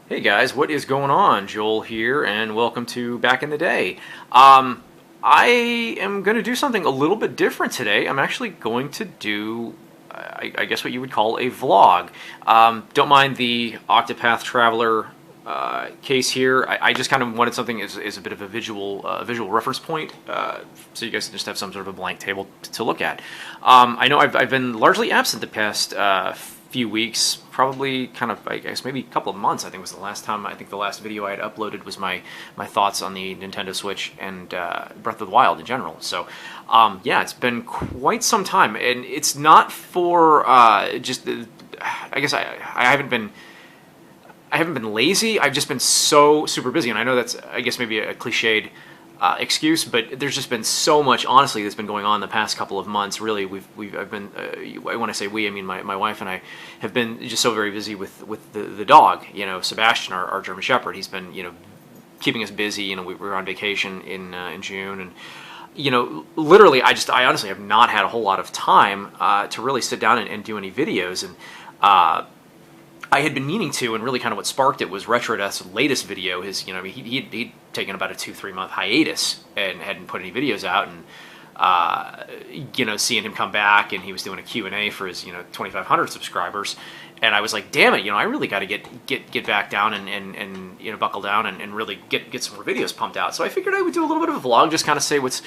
Hey guys, what is going on? Joel here, and welcome to Back in the Day. I am going to do something a little bit different today. I'm actually going to do, I guess, what you would call a vlog. Don't mind the Octopath Traveler case here. I just kind of wanted something as a bit of a visual reference point, so you guys can just have some sort of a blank table to look at. I know I've been largely absent the past few weeks, probably kind of, I guess, maybe a couple of months. I think was the last time. I think the last video I had uploaded was my thoughts on the Nintendo Switch and Breath of the Wild in general. So yeah, it's been quite some time, and it's not for just I guess I haven't been lazy. I've just been so super busy, and I know that's, I guess, maybe a cliched excuse, but there's just been so much, honestly, that's been going on the past couple of months. Really, I've been, when I say we, I mean my wife and I have been just so very busy with the dog, Sebastian, our German Shepherd. He's been, keeping us busy. We were on vacation in June, and literally, I honestly have not had a whole lot of time to really sit down and do any videos, and I had been meaning to, and really kind of what sparked it was Retrodeth's latest video. He'd taken about a 2-3 month hiatus and hadn't put any videos out, and seeing him come back, and he was doing a Q&A for his 2,500 subscribers, and I was like, damn it, I really got to get back down and buckle down and really get some more videos pumped out. So I figured I would do a little bit of a vlog, just kind of say what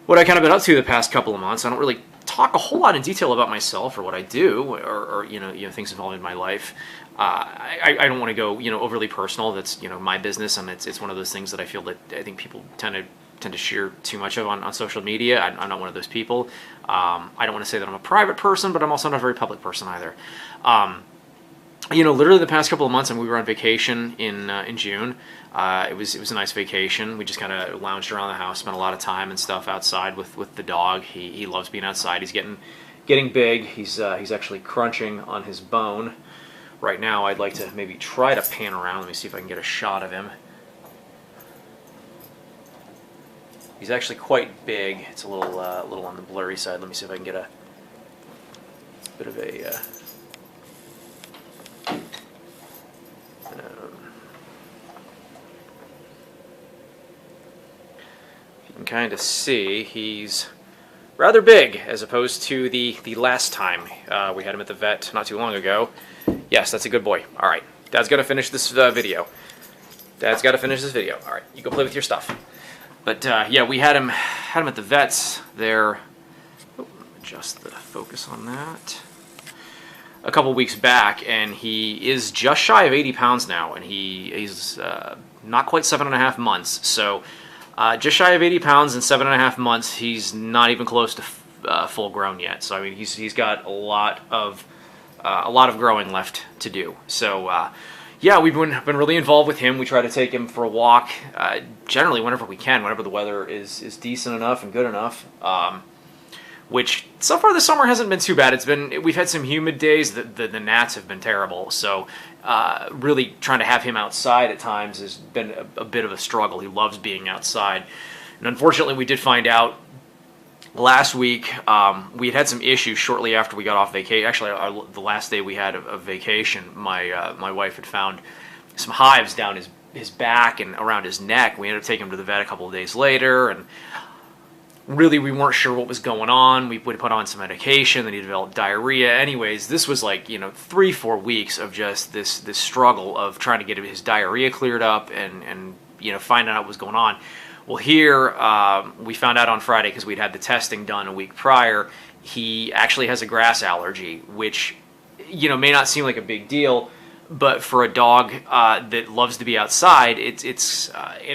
I kind of been up to the past couple of months. I don't really talk a whole lot in detail about myself or what I do, or things involving my life. I don't want to go overly personal. That's my business, and it's one of those things that I feel that I think people tend to share too much of on social media. I'm not one of those people. I don't want to say that I'm a private person, but I'm also not a very public person either. Literally the past couple of months, and we were on vacation in June. It was a nice vacation. We just kind of lounged around the house, spent a lot of time and stuff outside with the dog. He loves being outside. He's getting big. He's actually crunching on his bone right now. I'd like to maybe try to pan around. Let me see if I can get a shot of him. He's actually quite big. It's a little on the blurry side. Let me see if I can get a bit of a you can kind of see he's rather big as opposed to the last time we had him at the vet not too long ago. Yes, that's a good boy. All right, Dad's got to finish this video. Dad's got to finish this video. All right, you go play with your stuff. But yeah, we had him at the vets there. Oh, adjust the focus on that. A couple weeks back, and he is just shy of 80 pounds now, and he's not quite 7.5 months. So just shy of 80 pounds in 7.5 months. He's not even close to full grown yet. So I mean, he's got a lot of growing left to do. So yeah, we've been really involved with him. We try to take him for a walk generally whenever we can, whenever the weather is decent enough and good enough. Which so far this summer hasn't been too bad. We've had some humid days. The gnats have been terrible. So really trying to have him outside at times has been a bit of a struggle. He loves being outside, and unfortunately, we did find out last week we had some issues shortly after we got off vacation. Actually, the last day we had of vacation, my wife had found some hives down his back and around his neck. We ended up taking him to the vet a couple of days later, and really, we weren't sure what was going on. We put on some medication, then he developed diarrhea. Anyways, this was like, 3-4 weeks of just this struggle of trying to get his diarrhea cleared up and finding out what was going on. Well, here, we found out on Friday, because we'd had the testing done a week prior, he actually has a grass allergy, which, may not seem like a big deal, but for a dog that loves to be outside, it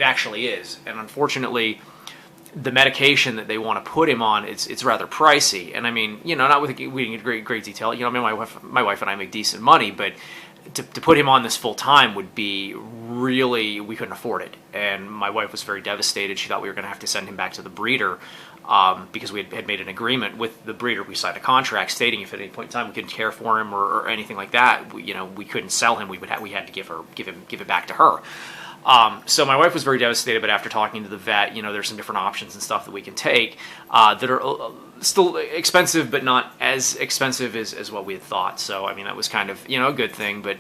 actually is. And unfortunately, the medication that they want to put him on, it's rather pricey, and I mean, not with great detail. I mean, my wife and I make decent money, but to put him on this full time would be really, we couldn't afford it. And my wife was very devastated. She thought we were going to have to send him back to the breeder because we had made an agreement with the breeder. We signed a contract stating if at any point in time we couldn't care for him or anything like that, we couldn't sell him. We had to give it back to her. So my wife was very devastated, but after talking to the vet, there's some different options and stuff that we can take that are still expensive, but not as expensive as what we had thought. So, I mean, that was kind of, a good thing. But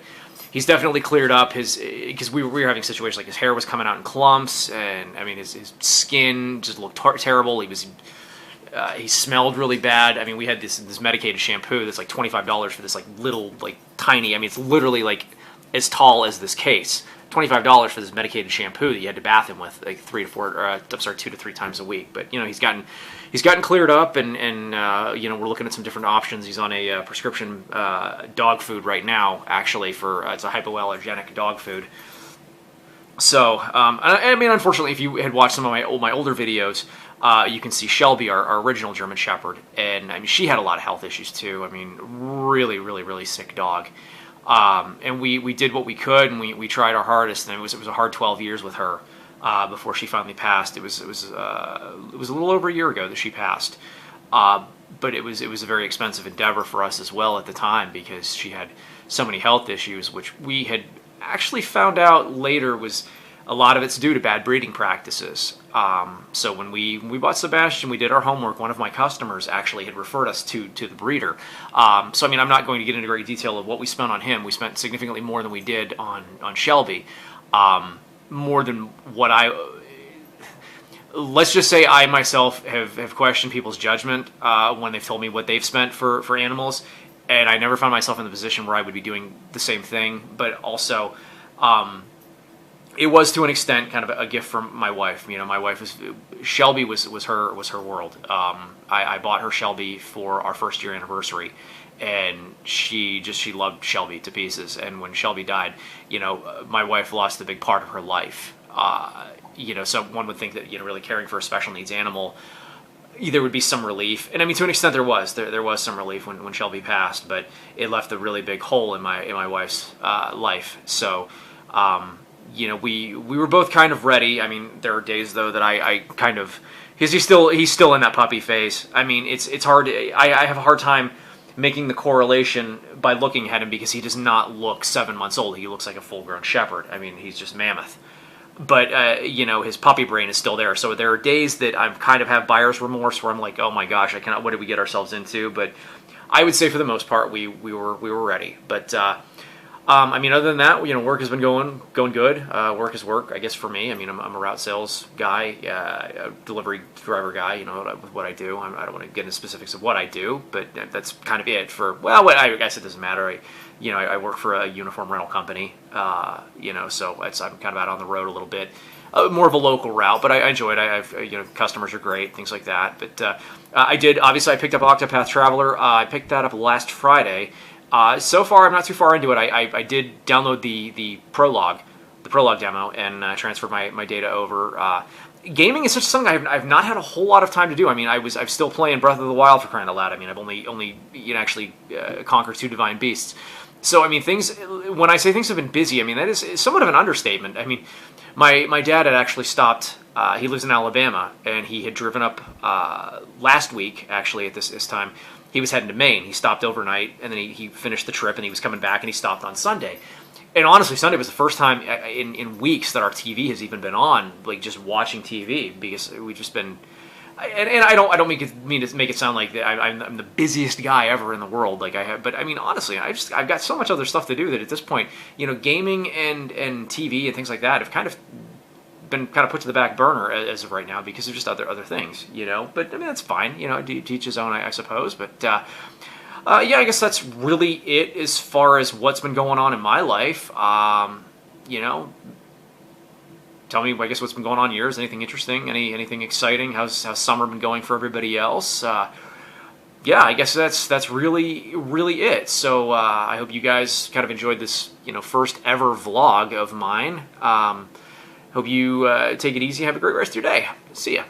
he's definitely cleared up because we were having situations like his hair was coming out in clumps, and I mean his skin just looked terrible. He smelled really bad. I mean, we had this medicated shampoo that's like $25 for this like little like tiny. I mean, it's literally like as tall as this case. $25 for this medicated shampoo that you had to bath him with like 2 to 3 times a week. But you know, he's gotten cleared up, and you know, we're looking at some different options. He's on a prescription dog food right now, actually, it's a hypoallergenic dog food. So I mean, unfortunately, if you had watched some of my older videos, you can see Shelby, our original German Shepherd, and I mean, she had a lot of health issues too. I mean, really sick dog. And we did what we could, and we tried our hardest, and it was a hard 12 years with her before she finally passed. It was a little over a year ago that she passed, but it was a very expensive endeavor for us as well at the time, because she had so many health issues, which we had actually found out later was a lot of it's due to bad breeding practices. So when we bought Sebastian, we did our homework. One of my customers actually had referred us to the breeder. So I mean, I'm not going to get into great detail of what we spent on him. We spent significantly more than we did on Shelby. More than what let's just say I myself have questioned people's judgment when they've told me what they've spent for animals, and I never found myself in the position where I would be doing the same thing. But also, it was to an extent kind of a gift from my wife. You know, my wife Shelby was her world. I bought her Shelby for our first year anniversary, and she loved Shelby to pieces. And when Shelby died, you know, my wife lost a big part of her life. You know, so one would think that, you know, really caring for a special needs animal, there would be some relief. And I mean, to an extent there was some relief when Shelby passed, but it left a really big hole in my wife's life. So you know, we were both kind of ready. I mean, there are days though that I kind of, because he's still in that puppy phase. I mean, it's hard. I have a hard time making the correlation by looking at him, because he does not look 7 months old. He looks like a full-grown shepherd. I mean, he's just mammoth. But you know, his puppy brain is still there. So there are days that I kind of have buyer's remorse, where I'm like, oh my gosh, what did we get ourselves into? But I would say for the most part, we were ready. But I mean, other than that, you know, work has been going good. Work is work, I guess, for me. I mean, I'm a route sales guy, a delivery driver guy, you know, with what I do. I don't want to get into specifics of what I do, but that's kind of it for, well, I guess it doesn't matter. I work for a uniform rental company, you know, so I'm kind of out on the road a little bit. More of a local route, but I enjoy it. You know, customers are great, things like that. But I picked up Octopath Traveler. I picked that up last Friday. So far, I'm not too far into it. I did download the prologue demo, and transferred my data over. Gaming is such something I've not had a whole lot of time to do. I mean, I'm still playing Breath of the Wild, for crying out loud. I mean, I've only you know, actually conquered 2 divine beasts. So I mean, when I say things have been busy, I mean that is somewhat of an understatement. I mean, my dad had actually stopped. He lives in Alabama, and he had driven up last week, actually at this time. He was heading to Maine. He stopped overnight, and then he finished the trip, and he was coming back, and he stopped on Sunday. And honestly, Sunday was the first time in weeks that our TV has even been on, like just watching TV, because we've just been. And I don't mean to make it sound like I'm the busiest guy ever in the world, like I have, but I mean honestly, I've got so much other stuff to do that at this point, you know, gaming and TV and things like that have kind of been put to the back burner as of right now, because of just other things, you know. But I mean, that's fine, you know, to each his own, I suppose. But yeah, I guess that's really it as far as what's been going on in my life. You know, tell me, I guess, what's been going on in yours. Anything interesting? Anything exciting? How's summer been going for everybody else? Yeah, I guess that's really it. So I hope you guys kind of enjoyed this, you know, first ever vlog of mine. Hope you take it easy. Have a great rest of your day. See ya.